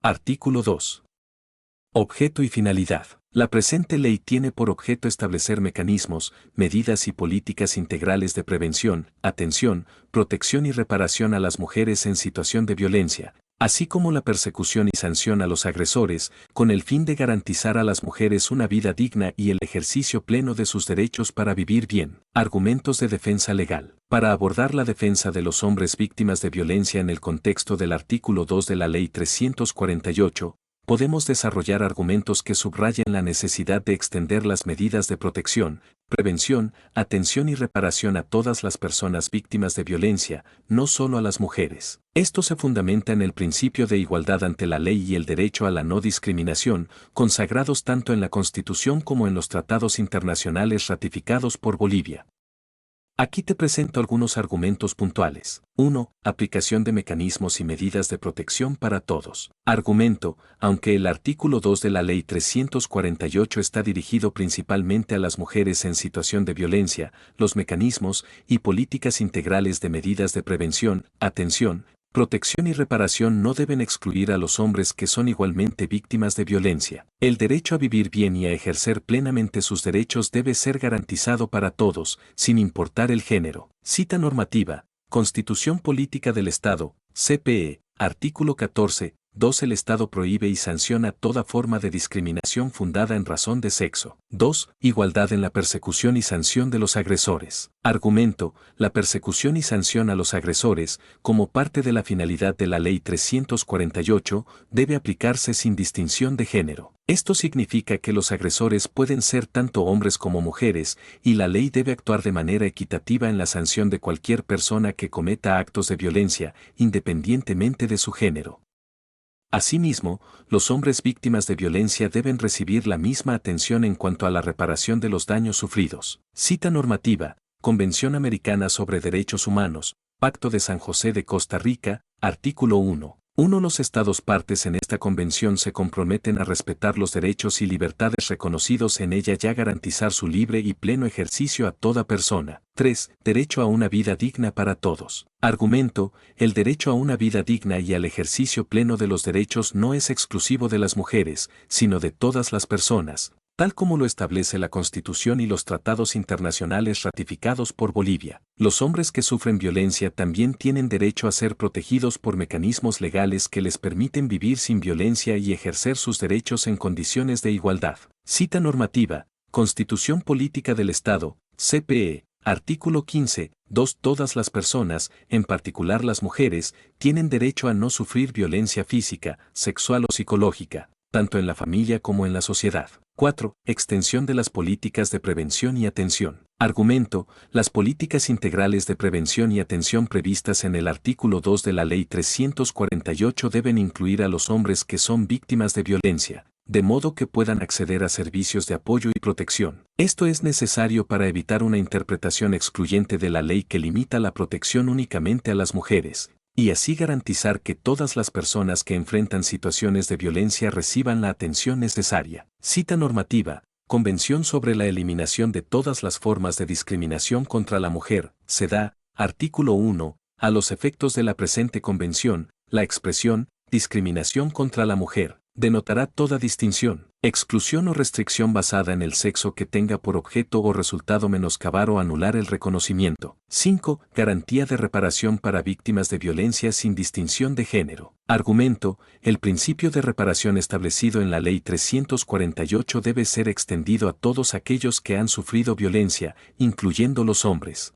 Artículo 2. Objeto y finalidad. La presente ley tiene por objeto establecer mecanismos, medidas y políticas integrales de prevención, atención, protección y reparación a las mujeres en situación de violencia, así como la persecución y sanción a los agresores, con el fin de garantizar a las mujeres una vida digna y el ejercicio pleno de sus derechos para vivir bien. Argumentos de defensa legal. Para abordar la defensa de los hombres víctimas de violencia en el contexto del artículo 2 de la Ley 348, podemos desarrollar argumentos que subrayen la necesidad de extender las medidas de protección, prevención, atención y reparación a todas las personas víctimas de violencia, no solo a las mujeres. Esto se fundamenta en el principio de igualdad ante la ley y el derecho a la no discriminación, consagrados tanto en la Constitución como en los tratados internacionales ratificados por Bolivia. Aquí te presento algunos argumentos puntuales. 1. Aplicación de mecanismos y medidas de protección para todos. Argumento: aunque el artículo 2 de la Ley 348 está dirigido principalmente a las mujeres en situación de violencia, los mecanismos y políticas integrales de medidas de prevención, atención, protección y reparación no deben excluir a los hombres que son igualmente víctimas de violencia. El derecho a vivir bien y a ejercer plenamente sus derechos debe ser garantizado para todos, sin importar el género. Cita normativa. Constitución Política del Estado, CPE, artículo 14. 2. El Estado prohíbe y sanciona toda forma de discriminación fundada en razón de sexo. 2. Igualdad en la persecución y sanción de los agresores. Argumento: la persecución y sanción a los agresores, como parte de la finalidad de la Ley 348, debe aplicarse sin distinción de género. Esto significa que los agresores pueden ser tanto hombres como mujeres, y la ley debe actuar de manera equitativa en la sanción de cualquier persona que cometa actos de violencia, independientemente de su género. Asimismo, los hombres víctimas de violencia deben recibir la misma atención en cuanto a la reparación de los daños sufridos. Cita normativa: Convención Americana sobre Derechos Humanos, Pacto de San José de Costa Rica, artículo 1. Los Estados partes en esta convención se comprometen a respetar los derechos y libertades reconocidos en ella y a garantizar su libre y pleno ejercicio a toda persona. 3. Derecho a una vida digna para todos. Argumento: el derecho a una vida digna y al ejercicio pleno de los derechos no es exclusivo de las mujeres, sino de todas las personas, tal como lo establece la Constitución y los tratados internacionales ratificados por Bolivia. Los hombres que sufren violencia también tienen derecho a ser protegidos por mecanismos legales que les permiten vivir sin violencia y ejercer sus derechos en condiciones de igualdad. Cita normativa: Constitución Política del Estado, CPE, artículo 15. 2. Todas las personas, en particular las mujeres, tienen derecho a no sufrir violencia física, sexual o psicológica, tanto en la familia como en la sociedad. 4. Extensión de las políticas de prevención y atención. Argumento: las políticas integrales de prevención y atención previstas en el artículo 2 de la Ley 348 deben incluir a los hombres que son víctimas de violencia, de modo que puedan acceder a servicios de apoyo y protección. Esto es necesario para evitar una interpretación excluyente de la ley que limita la protección únicamente a las mujeres, y así garantizar que todas las personas que enfrentan situaciones de violencia reciban la atención necesaria. Cita normativa: Convención sobre la eliminación de todas las formas de discriminación contra la mujer, CEDAW, artículo 1. A los efectos de la presente convención, la expresión discriminación contra la mujer denotará toda distinción, exclusión o restricción basada en el sexo que tenga por objeto o resultado menoscabar o anular el reconocimiento. 5. Garantía de reparación para víctimas de violencia sin distinción de género. Argumento: el principio de reparación establecido en la Ley 348 debe ser extendido a todos aquellos que han sufrido violencia, incluyendo los hombres.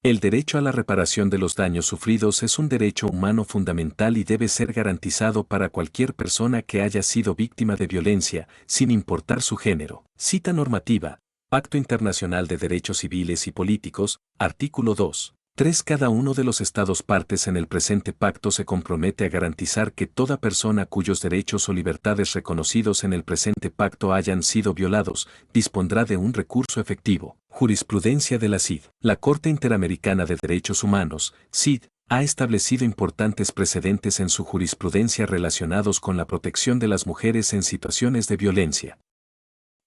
El derecho a la reparación de los daños sufridos es un derecho humano fundamental y debe ser garantizado para cualquier persona que haya sido víctima de violencia, sin importar su género. Cita normativa: Pacto Internacional de Derechos Civiles y Políticos, artículo 2. 3. Cada uno de los Estados partes en el presente pacto se compromete a garantizar que toda persona cuyos derechos o libertades reconocidos en el presente pacto hayan sido violados, dispondrá de un recurso efectivo. Jurisprudencia de la CID. La Corte Interamericana de Derechos Humanos, CID, ha establecido importantes precedentes en su jurisprudencia relacionados con la protección de las mujeres en situaciones de violencia.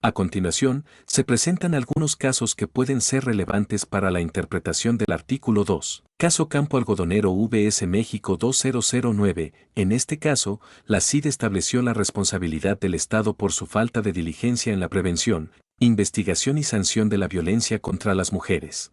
A continuación, se presentan algunos casos que pueden ser relevantes para la interpretación del artículo 2. Caso Campo Algodonero vs México 2009. En este caso, la CID estableció la responsabilidad del Estado por su falta de diligencia en la prevención, investigación y sanción de la violencia contra las mujeres.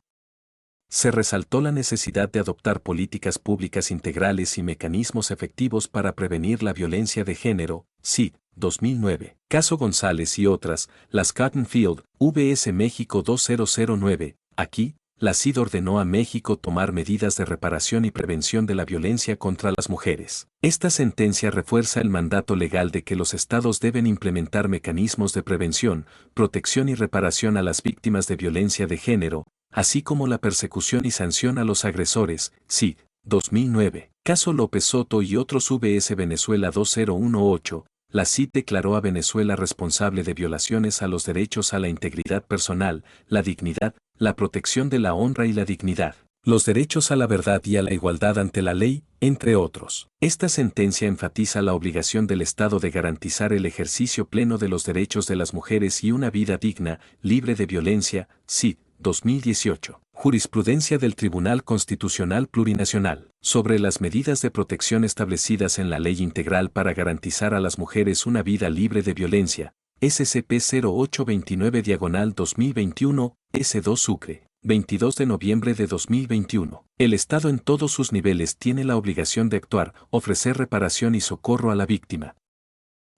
Se resaltó la necesidad de adoptar políticas públicas integrales y mecanismos efectivos para prevenir la violencia de género, CID, 2009. Caso González y otras, las Cotton Field, vs México 2009. Aquí, la CID ordenó a México tomar medidas de reparación y prevención de la violencia contra las mujeres. Esta sentencia refuerza el mandato legal de que los estados deben implementar mecanismos de prevención, protección y reparación a las víctimas de violencia de género, así como la persecución y sanción a los agresores, CID, 2009. Caso López Soto y otros vs Venezuela 2018. La CID declaró a Venezuela responsable de violaciones a los derechos a la integridad personal, la dignidad, la protección de la honra y la dignidad, los derechos a la verdad y a la igualdad ante la ley, entre otros. Esta sentencia enfatiza la obligación del Estado de garantizar el ejercicio pleno de los derechos de las mujeres y una vida digna, libre de violencia, CID, 2018. Jurisprudencia del Tribunal Constitucional Plurinacional sobre las medidas de protección establecidas en la Ley Integral para garantizar a las mujeres una vida libre de violencia, SCP-0829-2021, S2 Sucre, 22 de noviembre de 2021. El Estado en todos sus niveles tiene la obligación de actuar, ofrecer reparación y socorro a la víctima.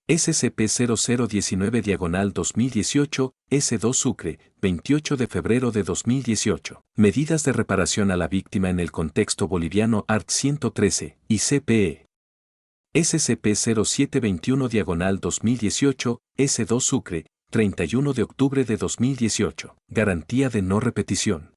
SCP-0019-2018, S2 Sucre, 28 de febrero de 2018. Medidas de reparación a la víctima en el contexto boliviano Art. 113, y CPE. SCP-0721-2018, S2 Sucre, 31 de octubre de 2018. Garantía de no repetición.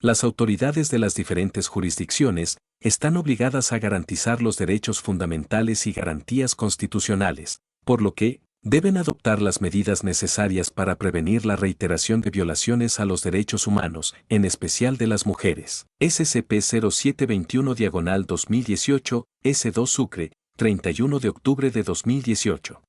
Las autoridades de las diferentes jurisdicciones están obligadas a garantizar los derechos fundamentales y garantías constitucionales, por lo que deben adoptar las medidas necesarias para prevenir la reiteración de violaciones a los derechos humanos, en especial de las mujeres. SCP-0721-2018, S2 Sucre, 31 de octubre de 2018.